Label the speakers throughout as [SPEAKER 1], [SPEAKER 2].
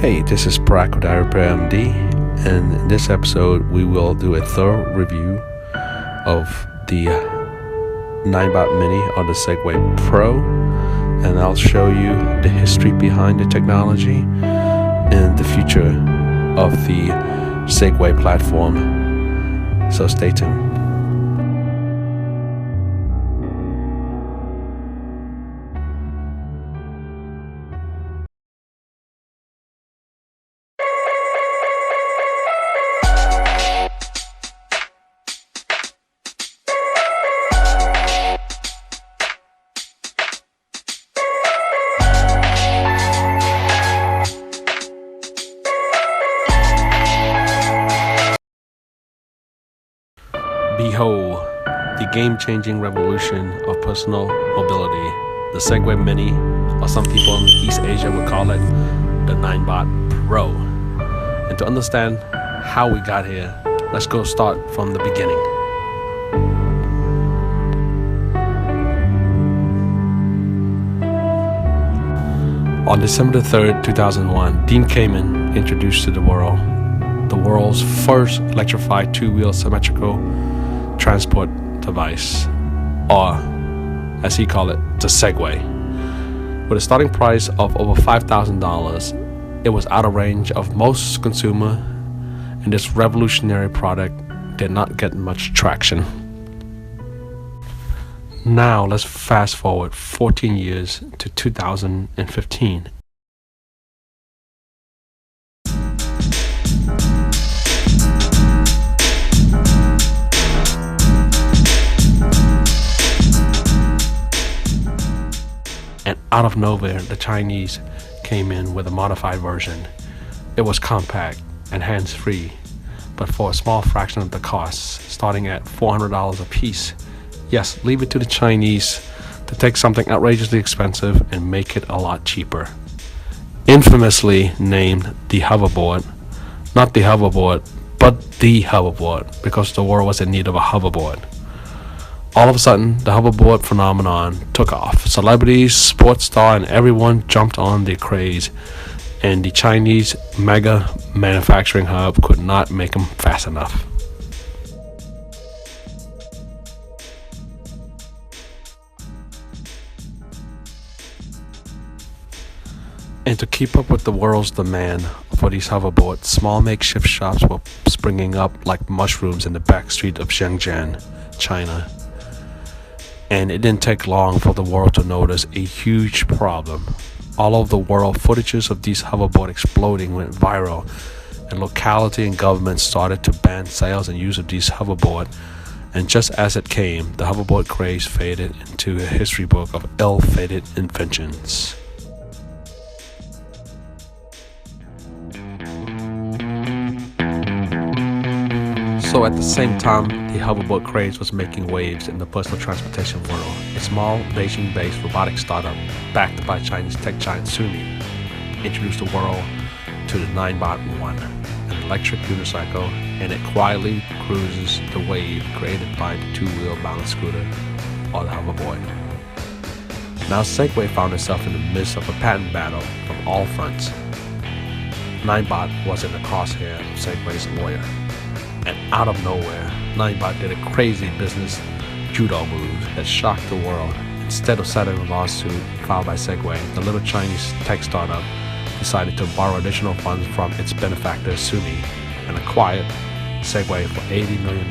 [SPEAKER 1] Hey, this is Brack with iRepairMD, and in this episode we will do a thorough review of the Ninebot Mini or the Segway Pro, and I'll show you the history behind the technology and the future of the Segway platform, so stay tuned. Behold, the game-changing revolution of personal mobility, the Segway Mini, or some people in East Asia would call it the Ninebot Pro. And to understand how we got here, let's go start from the beginning. On December 3rd, 2001, Dean Kamen introduced to the world's first electrified two-wheel symmetrical transport device, or as he called it, the Segway. With a starting price of over $5,000, it was out of range of most consumer, and this revolutionary product did not get much traction. Now let's fast forward 14 years to 2015. And out of nowhere, the Chinese came in with a modified version. It was compact and hands-free, but for a small fraction of the cost, starting at $400 a piece. Yes, leave it to the Chinese to take something outrageously expensive and make it a lot cheaper. Infamously named the Hoverboard. Not the hoverboard, but the hoverboard, because the world was in need of a hoverboard. All of a sudden, the hoverboard phenomenon took off. Celebrities, sports star, and everyone jumped on the craze, and the Chinese mega manufacturing hub could not make them fast enough. And to keep up with the world's demand for these hoverboards, small makeshift shops were springing up like mushrooms in the backstreet of Shenzhen, China. And it didn't take long for the world to notice a huge problem. All over the world, footages of these hoverboards exploding went viral, and locality and government started to ban sales and use of these hoverboards. And just as it came, the hoverboard craze faded into a history book of ill-fated inventions. So at the same time, the hoverboard craze was making waves in the personal transportation world. A small Beijing-based robotics startup, backed by Chinese tech giant Sumi, introduced the world to the Ninebot 1, an electric unicycle, and it quietly cruises the wave created by the two-wheel balance scooter, or the hoverboard. Now Segway found itself in the midst of a patent battle from all fronts. Ninebot was in the crosshair of Segway's lawyer. And out of nowhere, Ninebot did a crazy business judo move that shocked the world. Instead of settling a lawsuit filed by Segway, the little Chinese tech startup decided to borrow additional funds from its benefactor Sumi and acquired Segway for $80 million.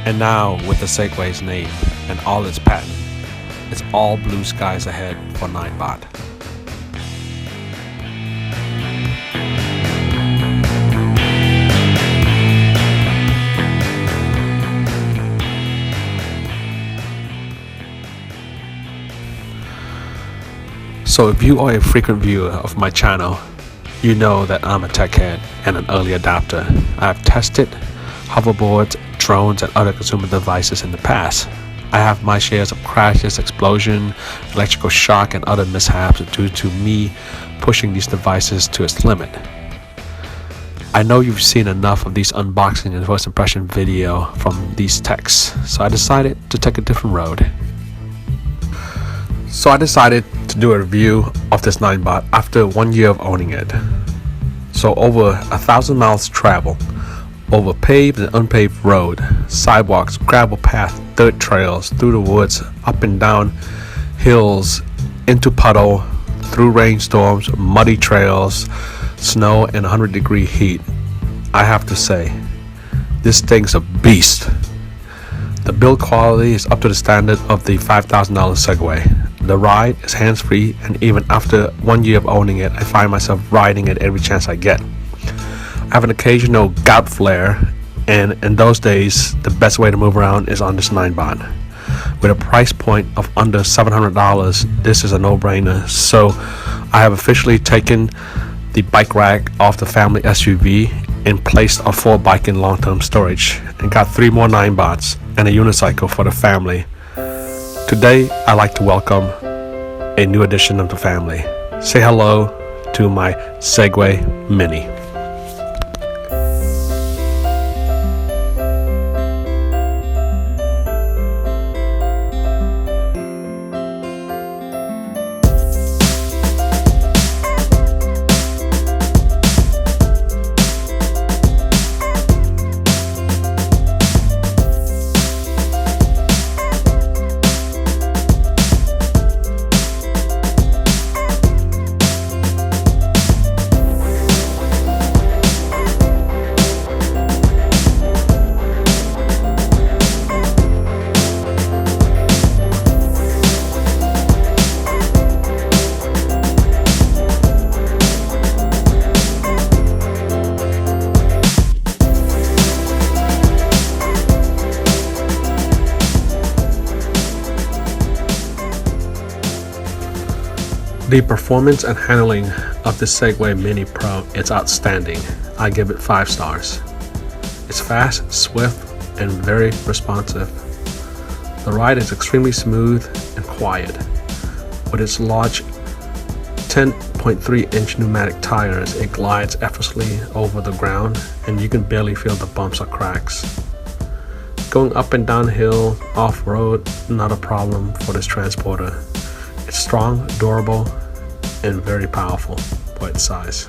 [SPEAKER 1] And now, with the Segway's name and all its patents, it's all blue skies ahead for Ninebot. So if you are a frequent viewer of my channel, you know that I'm a tech head and an early adopter. I've tested hoverboards, drones, and other consumer devices in the past. I have my shares of crashes, explosion, electrical shock, and other mishaps due to me pushing these devices to its limit. I know you've seen enough of these unboxing and first impression video from these techs, so I decided to take a different road. So I decided to do a review of this Ninebot after 1 year of owning it. So over 1,000 miles traveled, over paved and unpaved road, sidewalks, gravel path, dirt trails, through the woods, up and down hills, into puddle, through rainstorms, muddy trails, snow, and 100-degree heat. I have to say, this thing's a beast. The build quality is up to the standard of the $5,000 Segway. The ride is hands-free, and even after 1 year of owning it, I find myself riding it every chance I get. I have an occasional gout flare, and in those days, the best way to move around is on this Ninebot. With a price point of under $700, this is a no-brainer. So I have officially taken the bike rack off the family SUV and placed a full bike in long-term storage, and got 3 more Ninebots and a unicycle for the family. Today, I'd like to welcome a new addition of the family. Say hello to my Segway Mini. The performance and handling of the Segway Mini Pro is outstanding. I give it 5 stars. It's fast, swift, and very responsive. The ride is extremely smooth and quiet. With its large 10.3-inch pneumatic tires, it glides effortlessly over the ground, and you can barely feel the bumps or cracks. Going up and downhill, off-road, not a problem for this transporter. It's strong, durable, and very powerful for its size.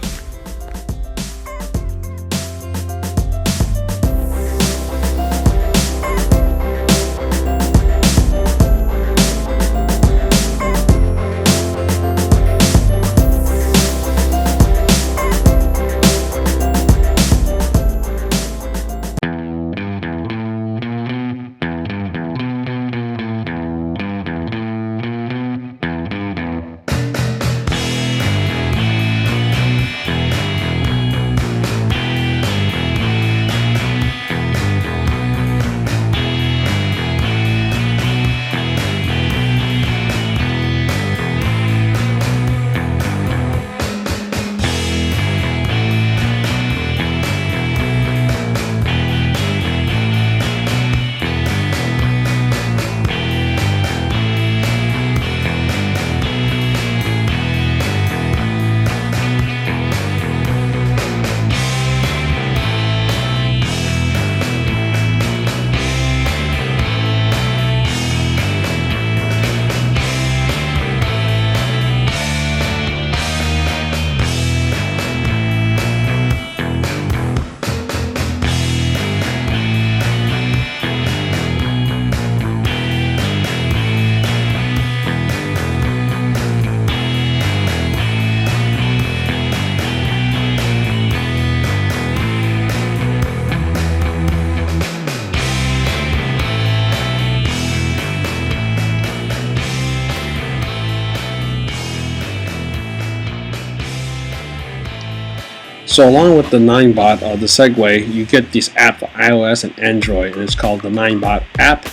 [SPEAKER 1] So along with the Ninebot or the Segway, you get this app for iOS and Android, and it's called the Ninebot app,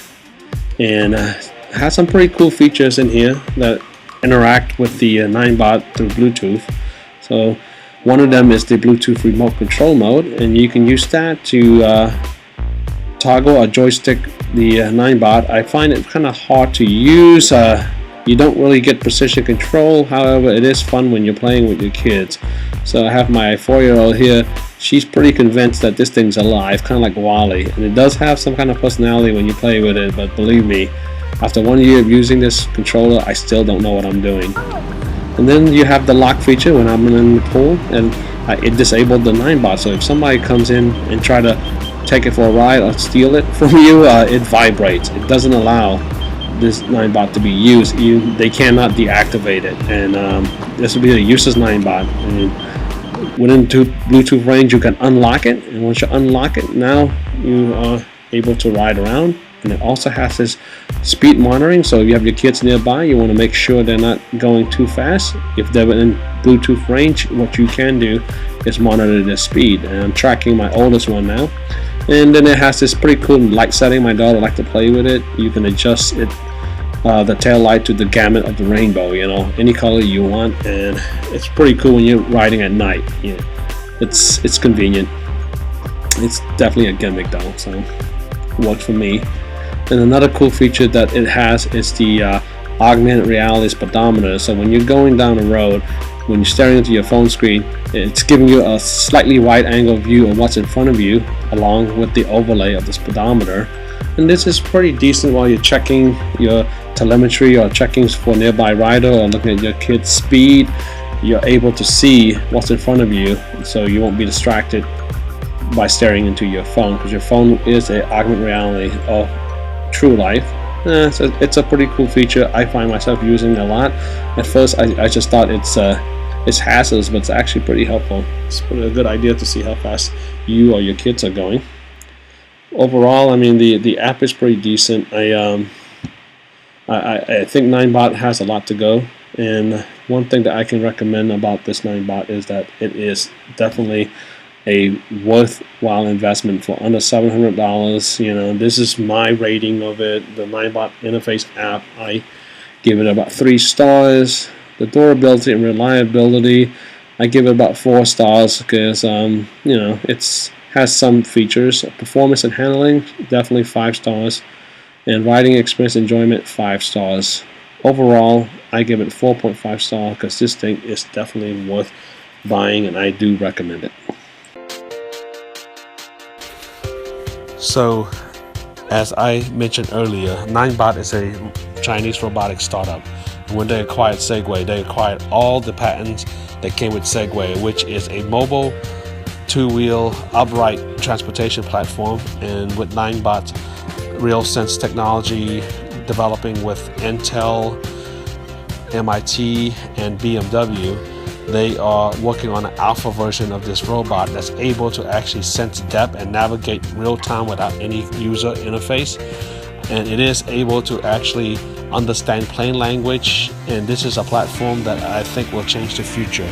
[SPEAKER 1] and has some pretty cool features in here that interact with the Ninebot through Bluetooth. So one of them is the Bluetooth remote control mode, and you can use that to toggle or joystick the Ninebot. I find it kind of hard to use. You don't really get precision control, however it is fun when you're playing with your kids. So I have my 4-year-old here. She's pretty convinced that this thing's alive, kind of like Wally, and it does have some kind of personality when you play with it, but believe me, After 1 year of using this controller, I still don't know what I'm doing. And then you have the lock feature when I'm in the pool, and it disabled the Ninebot. So if somebody comes in and try to take it for a ride or steal it from you, it vibrates. It doesn't allow this Ninebot to be used. They cannot deactivate it, and this will be a useless Ninebot. And within Bluetooth range, you can unlock it, and once you unlock it, now you are able to ride around. And it also has this speed monitoring, so if you have your kids nearby, you want to make sure they're not going too fast. If they're within Bluetooth range, what you can do is monitor their speed. And I'm tracking my oldest one now. And then it has this pretty cool light setting. My daughter likes to play with it. You can adjust it, the tail light, to the gamut of the rainbow, you know, any color you want. And it's pretty cool when you're riding at night. Yeah, it's convenient. It's definitely a gimmick though, so it works for me. And another cool feature that it has is the augmented reality speedometer. So when you're going down the road, when you're staring into your phone screen, it's giving you a slightly wide angle view of what's in front of you, along with the overlay of the speedometer. And this is pretty decent while you're checking your telemetry or checking for a nearby rider or looking at your kid's speed. You're able to see what's in front of you, so you won't be distracted by staring into your phone, because your phone is an augmented reality of true life. So it's a pretty cool feature. I find myself using it a lot. At first I just thought it's hazardous, but it's actually pretty helpful. It's a good idea to see how fast you or your kids are going. Overall, I mean, the app is pretty decent. I think Ninebot has a lot to go, and one thing that I can recommend about this Ninebot is that it is definitely a worthwhile investment for under $700. You know, this is my rating of it. The Ninebot interface app, I give it about 3 stars. The durability and reliability, I give it about 4 stars, because you know, it's has some features. Performance and handling, definitely 5 stars, and riding experience enjoyment, 5 stars. Overall, I give it 4.5 stars, because this thing is definitely worth buying, and I do recommend it. So, as I mentioned earlier, Ninebot is a Chinese robotics startup. When they acquired Segway, they acquired all the patents that came with Segway, which is a mobile, 2-wheel, upright transportation platform. And with Ninebot RealSense technology developing with Intel, MIT, and BMW, they are working on an alpha version of this robot that's able to actually sense depth and navigate real time without any user interface. And it is able to actually understand plain language, and this is a platform that I think will change the future.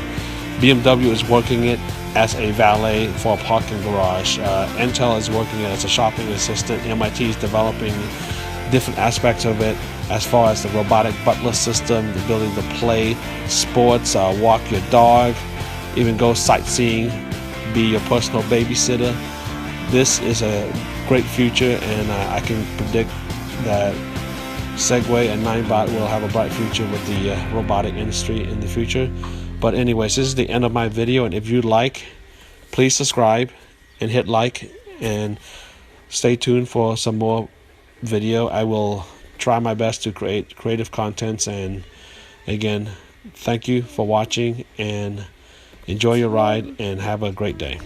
[SPEAKER 1] BMW is working it as a valet for a parking garage. Intel is working it as a shopping assistant. MIT is developing different aspects of it, as far as the robotic butler system, the ability to play sports, walk your dog, even go sightseeing, be your personal babysitter. This is a great future, and I can predict that Segway and Ninebot will have a bright future with the robotic industry in the future. But anyways, this is the end of my video, and if you like, please subscribe and hit like, and stay tuned for some more video. I will try my best to create creative contents, and again, thank you for watching, and enjoy your ride and have a great day.